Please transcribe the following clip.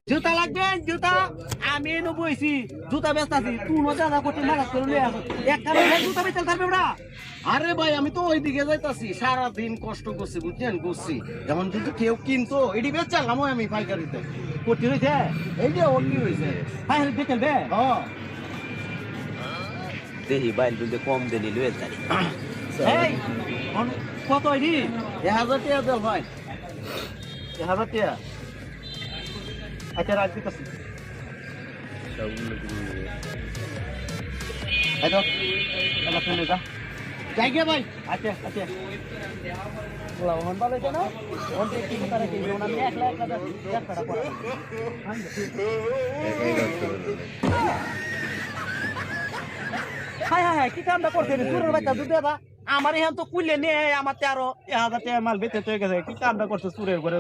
জুতা লাগবে জুতা আমি এনে বইছি জুতা বেচতাছি তুই না দাদা করতে মারাজ করে লয়ে আসো এক কারণে জুতা বেচতে থাকবে ওরা আরে ভাই আমি তো ওই দিকে যাইতাছি সারা দিন কষ্ট করছি বুঝছেন করছি যেমন যদি কেউ কিনতো এটি বেচালাম আমি পাইকারিতে করতে হইছে এই যে ওর কি হইছে হাই হাই বেচলবে দেহি বাইল দুধে কম দেলি লয়ে যাই এই কত এডি 1000 টাকা দাও ভাই 1000 টাকা আচ্ছা রাখ দিতেছি এই তো এলা ফেলে যা যাই গে ভাই আচ্ছা আচ্ছা বলা হন ভালো আছে না ওর কি কথা রেখে যেমন আমি একলা একলা যাত্রা করা হাই হাই হাই কি কামটা করতে রে সুরের বাচ্চা দুধ দাদা আমার এখন তো কুইলে নিয়ে আমার 13,000 টাকা মাল বেচে তো গেছে কি কামটা করছে সুরের করে